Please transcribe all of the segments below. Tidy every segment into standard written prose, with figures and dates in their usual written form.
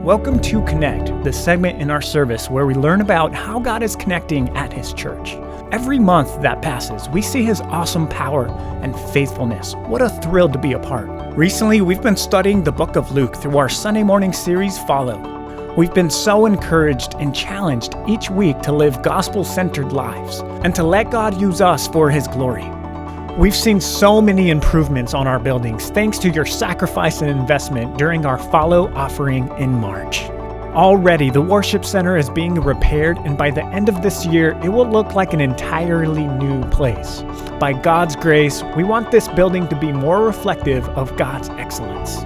Welcome to Connect, the segment in our service where we learn about how God is connecting at His church. Every month that passes, we see His awesome power and faithfulness. What a thrill to be a part. Recently, we've been studying the book of Luke through our Sunday morning series, Follow. We've been so encouraged and challenged each week to live gospel-centered lives and to let God use us for His glory. We've seen so many improvements on our buildings thanks to your sacrifice and investment during our Follow offering in March. Already, the worship center is being repaired, and by the end of this year, it will look like an entirely new place. By God's grace, we want this building to be more reflective of God's excellence.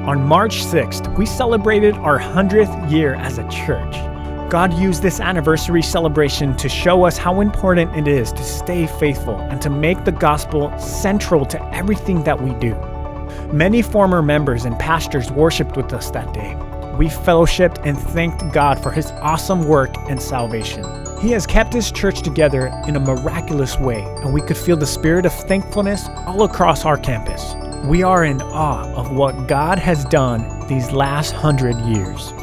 On March 6th, we celebrated our 100th year as a church. God used this anniversary celebration to show us how important it is to stay faithful and to make the gospel central to everything that we do. Many former members and pastors worshiped with us that day. We fellowshiped and thanked God for His awesome work and salvation. He has kept His church together in a miraculous way, and we could feel the spirit of thankfulness all across our campus. We are in awe of what God has done these last 100 years.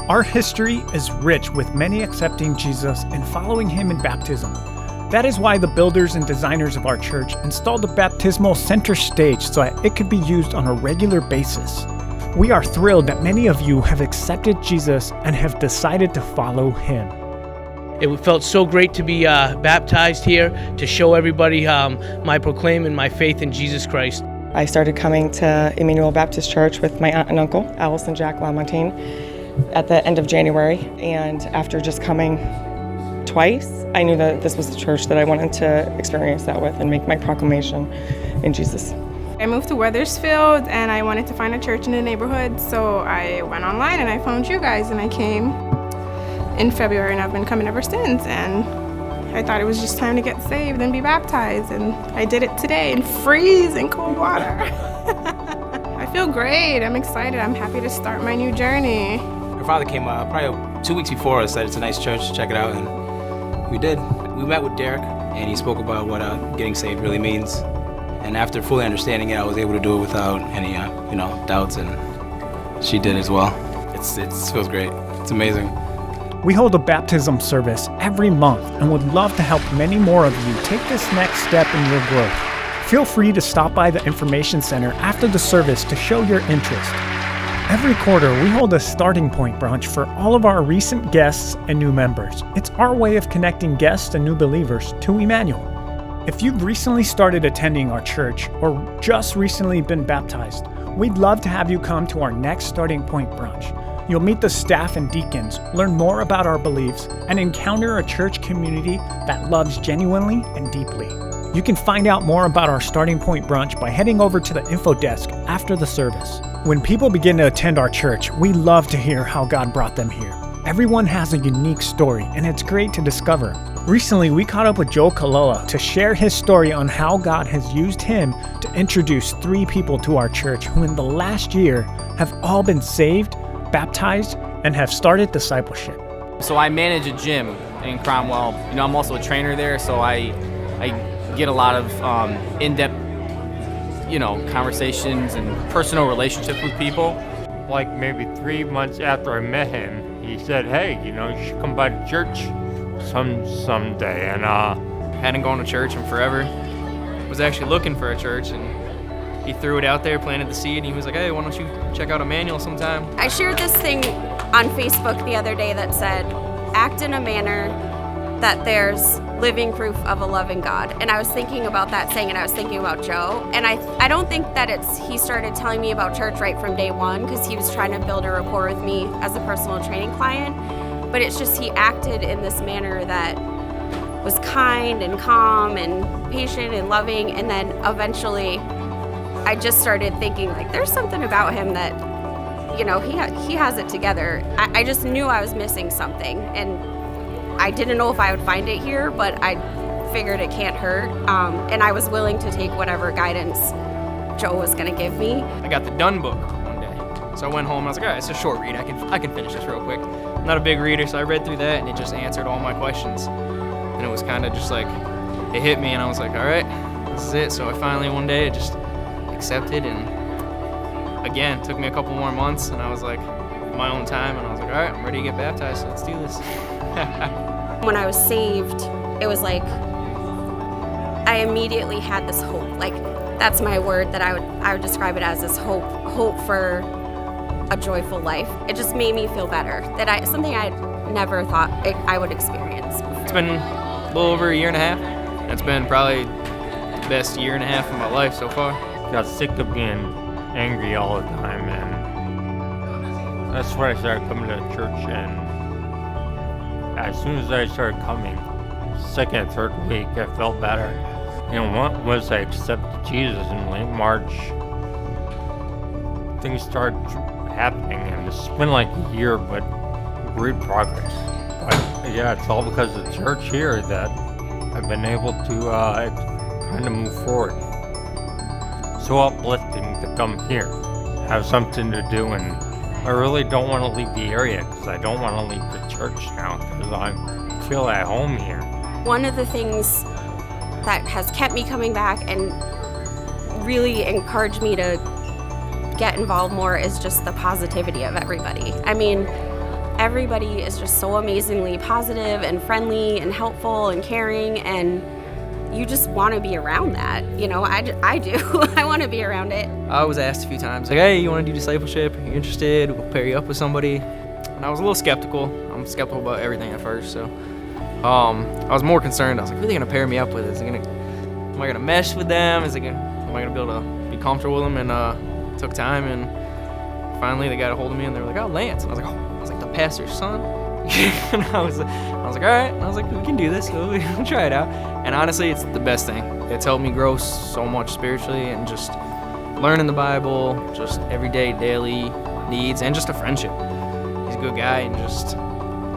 Our history is rich with many accepting Jesus and following Him in baptism. That is why the builders and designers of our church installed a baptismal center stage so that it could be used on a regular basis. We are thrilled that many of you have accepted Jesus and have decided to follow Him. It felt so great to be baptized here, to show everybody my proclaiming my faith in Jesus Christ. I started coming to Emmanuel Baptist Church with my aunt and uncle, Alice and Jack LaMontagne, at the end of January. And after just coming twice, I knew that this was the church that I wanted to experience that with and make my proclamation in Jesus. I moved to Wethersfield and I wanted to find a church in the neighborhood, so I went online and I found you guys, and I came in February and I've been coming ever since, and I thought it was just time to get saved and be baptized, and I did it today in freezing cold water. I feel great, I'm excited, I'm happy to start my new journey. Her father came probably 2 weeks before us, said it's a nice church, check it out, and we did. We met with Derek and he spoke about what getting saved really means. And after fully understanding it, I was able to do it without any, doubts, and she did as well. It feels great. It's amazing. We hold a baptism service every month and would love to help many more of you take this next step in your growth. Feel free to stop by the Information Center after the service to show your interest. Every quarter, we hold a starting point brunch for all of our recent guests and new members. It's our way of connecting guests and new believers to Emmanuel. If you've recently started attending our church or just recently been baptized, we'd love to have you come to our next starting point brunch. You'll meet the staff and deacons, learn more about our beliefs, and encounter a church community that loves genuinely and deeply. You can find out more about our starting point brunch by heading over to the info desk after the service. When people begin to attend our church, we love to hear how God brought them here. Everyone has a unique story, and it's great to discover. Recently, we caught up with Joe Kaloa to share his story on how God has used him to introduce 3 people to our church who in the last year have all been saved, baptized, and have started discipleship. So I manage a gym in Cromwell. I'm also a trainer there, so I get a lot of in-depth, conversations and personal relationships with people. Like maybe 3 months after I met him, he said, hey, you should come by the church someday. And hadn't gone to church in forever. Was actually looking for a church, and he threw it out there, planted the seed, and he was like, hey, why don't you check out Emmanuel sometime? I shared this thing on Facebook the other day that said, act in a manner that there's living proof of a loving God. And I was thinking about that saying, and I was thinking about Joe. And I don't think that he started telling me about church right from day one, because he was trying to build a rapport with me as a personal training client. But it's just he acted in this manner that was kind and calm and patient and loving. And then eventually I just started thinking, like, there's something about him that, he has it together. I just knew I was missing something. And I didn't know if I would find it here, but I figured it can't hurt. And I was willing to take whatever guidance Joe was going to give me. I got the Done book one day. So I went home and I was like, all right, it's a short read. I can finish this real quick. I'm not a big reader, so I read through that and it just answered all my questions. And it was kind of just like, it hit me and I was like, all right, this is it. So I finally one day just accepted, and again, took me a couple more months, and I was like, my own time, and I was like, all right, I'm ready to get baptized, so let's do this. When I was saved, it was like I immediately had this hope. Like, that's my word that I would describe it as, this hope for a joyful life. It just made me feel better. Something I never thought I would experience before. It's been a little over a year and a half. It's been probably the best year and a half of my life so far. Got sick of being angry all the time, and that's why I started coming to church. And as soon as I started coming, second, third week, I felt better. Once I accepted Jesus in late March, things started happening, and it's been like a year, but great progress. But yeah, it's all because of the church here that I've been able to kind of move forward. So uplifting to come here, have something to do, and I really don't want to leave the area because I don't want to leave the church now because I feel at home here. One of the things that has kept me coming back and really encouraged me to get involved more is just the positivity of everybody. I mean, everybody is just so amazingly positive and friendly and helpful and caring, and you just want to be around that. I do. I want to be around it. I was asked a few times, like, hey, you want to do discipleship? Are you interested? We'll pair you up with somebody. And I was a little skeptical. I'm skeptical about everything at first, so I was more concerned. I was like, who are they going to pair me up with? Am I going to mesh with them? Am I going to be able to be comfortable with them? And it took time, and finally they got a hold of me, and they were like, oh, Lance. And I was like, the pastor's son? And I was like, all right. And I was like, we can do this. So we'll try it out. And honestly, it's the best thing. It's helped me grow so much spiritually, and just learning the Bible, just everyday, daily needs, and just a friendship. He's a good guy, and just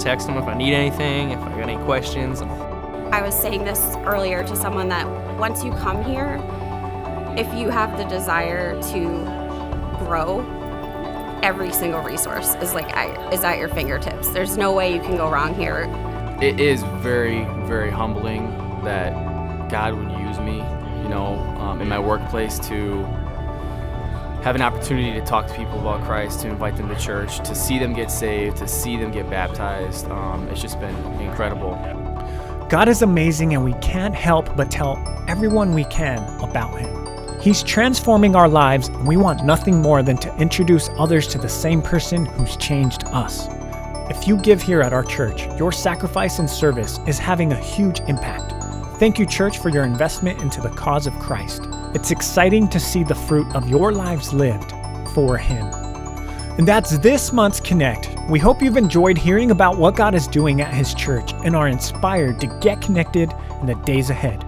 text him if I need anything, if I got any questions. I was saying this earlier to someone that once you come here, if you have the desire to grow, every single resource is at your fingertips. There's no way you can go wrong here. It is very, very humbling that God would use me, in my workplace to have an opportunity to talk to people about Christ, to invite them to church, to see them get saved, to see them get baptized. It's just been incredible. God is amazing, and we can't help but tell everyone we can about Him. He's transforming our lives, and we want nothing more than to introduce others to the same person who's changed us. If you give here at our church, your sacrifice and service is having a huge impact. Thank you, church, for your investment into the cause of Christ. It's exciting to see the fruit of your lives lived for Him. And that's this month's Connect. We hope you've enjoyed hearing about what God is doing at His church and are inspired to get connected in the days ahead.